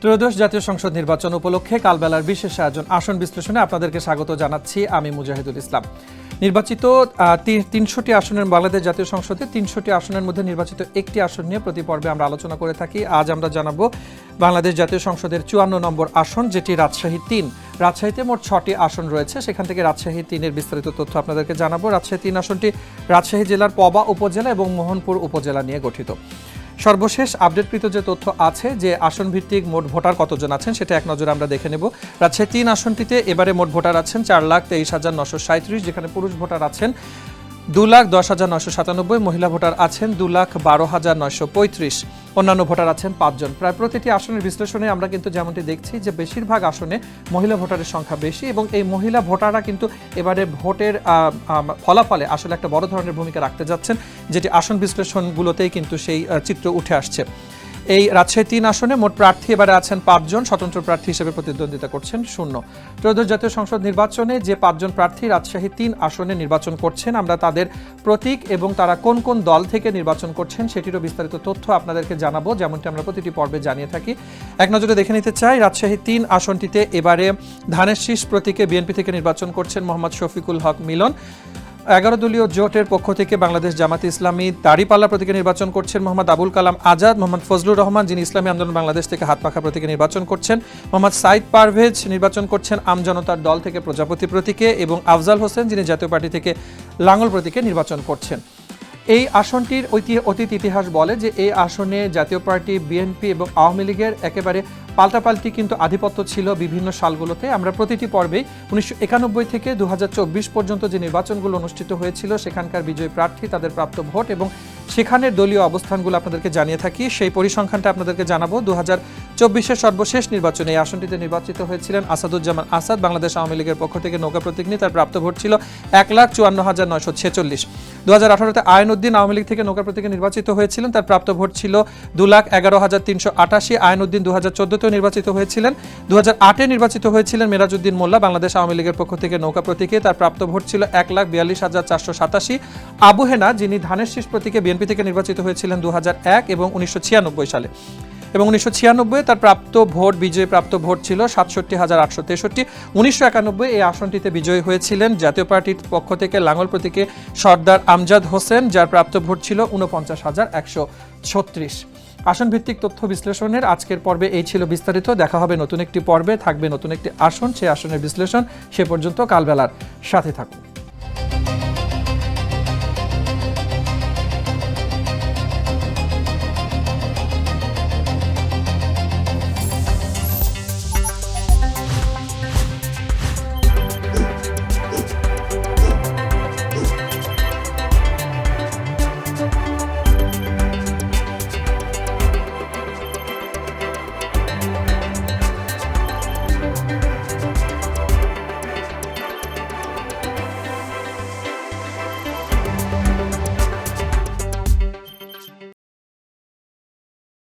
ত্রয়োদশ জাতীয় সংসদ নির্বাচন উপলক্ষে কালবেলার বিশেষ আয়োজন আসন বিশ্লেষণে আপনাদেরকে স্বাগত জানাচ্ছি আমি মুজাহিদুল ইসলাম। নির্বাচিত ৩০০টি আসনের বাংলাদেশ জাতীয় সংসদে ৩০০টি আসনের মধ্যে নির্বাচিত একটি আসন নিয়ে প্রতি পর্বে আমরা আলোচনা করে থাকি। আজ আমরা জানাবো বাংলাদেশ জাতীয় সংসদের ৫৪ নম্বর আসন, যেটি রাজশাহী ৩। রাজশাহীতে মোট ৬টি আসন রয়েছে, সেখান থেকে রাজশাহী ৩-এর বিস্তারিত তথ্য আপনাদেরকে জানাবো। রাজশাহী ৩ আসনটি রাজশাহী জেলার পবা উপজেলা এবং মোহনপুর উপজেলা নিয়ে গঠিত। সর্বশেষ আপডেটকৃত যে তথ্য আছে যে আসন ভিত্তিক মোট ভোটার কতজন আছেন সেটা এক নজরে আমরা দেখে নেব। রাজশাহী ৩ আসনটিতে এবারে মোট ভোটার আছেন ৪,২৩,৯৩৭, যেখানে পুরুষ ভোটার আছেন ২,১০,৯৯৭, মহিলা ভোটার আছেন ২,১২,৯৩৫, অন্যান্য ভোটার আছেন ৫ জন। প্রায় প্রতিটি আসনের বিশ্লেষণে আমরা কিন্তু যেমনটি দেখছি যে বেশিরভাগ আসনে মহিলা ভোটারের সংখ্যা বেশি এবং এই মহিলা ভোটাররা কিন্তু এবারে ভোটের ফলাফলে আসলে একটা বড় ধরনের ভূমিকা রাখতে যাচ্ছেন, যেটি আসন বিশ্লেষণগুলোতেই কিন্তু সেই চিত্র উঠে আসছে। এই রাজশাহী ৩ আসনে মোট প্রার্থী এবারে আছেন ৫ জন, স্বতন্ত্র প্রার্থী হিসেবে প্রতিদ্বন্দ্বিতা করছেন 0। ত্রয়োদশ জাতীয় সংসদ নির্বাচনে যে ৫ জন প্রার্থী রাজশাহী ৩ আসনে নির্বাচন করছেন, আমরা তাদের প্রতীক এবং তারা কোন কোন দল থেকে নির্বাচন করছেন সেটিরও বিস্তারিত তথ্য আপনাদেরকে জানাবো, যেমনটি আমরা প্রতিটি পর্বে জানিয়ে থাকি। এক নজরে দেখে নিতে চাই, রাজশাহী ৩ আসনটিতে এবারে ধানের শীষ প্রতীকে বিএনপি থেকে নির্বাচন করছেন মোহাম্মদ শফিকুল হক মিলন। 11 দলীয় জোটের পক্ষ থেকে বাংলাদেশ জামাতে ইসলামী দাড়িপাল্লা প্রতীকে নির্বাচন করছেন মোহাম্মদ আবুল কালাম আজাদ। মোহাম্মদ ফজলুর রহমান, যিনি ইসলামী আন্দোলন বাংলাদেশ থেকে হাতপাখা প্রতীকে নির্বাচন করছেন। মোহাম্মদ সাইদ পারভেজ নির্বাচন করছেন আমজনতার দল থেকে প্রজাপতি প্রতীকে এবং আফজাল হোসেন, যিনি জাতীয় পার্টি থেকে লাঙ্গল প্রতীকে নির্বাচন করছেন। এই আসনটির অতীত ইতিহাস বলে যে এই আসনে জাতীয় পার্টি, বিএনপি এবং আওয়ামী লীগের একেবারে পাল্টাপাল্টি কিন্তু আধিপত্য ছিল বিভিন্ন সালগুলোতে। আমরা প্রতিটি পর্বেই 1991 থেকে 2024 পর্যন্ত যে নির্বাচনগুলো অনুষ্ঠিত হয়েছিল সেখানকার বিজয়ী প্রার্থী, তাদের প্রাপ্ত ভোট এবং সেখানের দলীয় অবস্থানগুলো আপনাদেরকে জানিয়ে থাকি। সেই পরিসংখ্যানটা আপনাদেরকে জানাবো। 2024-এর সর্বশেষ নির্বাচনে এই আসনটিতে নির্বাচিত হয়েছিলেন আসাদুজ্জামান আসাদ, বাংলাদেশ আওয়ামী লীগের পক্ষ থেকে নৌকা প্রতীক নিয়ে। তার প্রাপ্ত ভোট ছিল 1,54,946। 2018-তে আইনউদ্দিন আওয়ামী লীগ থেকে নৌকা প্রতীকে নির্বাচিত হয়েছিলেন, তার প্রাপ্ত ভোট ছিল 2,11,388। আইনউদ্দিন 2014-তেও নির্বাচিত হয়েছিলেন। 2008-এ নির্বাচিত হয়েছিলেন মেরাজউদ্দিন মোল্লা, বাংলাদেশ আওয়ামী লীগের পক্ষ থেকে নৌকা প্রতীকে। তার প্রাপ্ত ভোট ছিল 1,42,487। আবু হেনা, যিনি ধানের শীষ প্রতীকে বিএনপি থেকে নির্বাচিত হয়েছিলেন 2001 এবং 1996 সালে, এবং 1996 তার প্রাপ্ত ভোট, বিজয়ী প্রাপ্ত ভোট ছিল 67,863। 1991 এই আসনটিতে বিজয়ী হয়েছিলেন জাতীয় পার্টির পক্ষ থেকে লাঙ্গল প্রতীকে সর্দার আমজাদ হোসেন, যার প্রাপ্ত ভোট ছিল 49,136। আসন ভিত্তিক তথ্য বিশ্লেষণের আজকের পর্বে এই ছিল বিস্তারিত। দেখা হবে নতুন একটি পর্বে, থাকবে নতুন একটি আসন, সেই আসনের বিশ্লেষণ। সে পর্যন্ত কালবেলার সাথে থাকুন।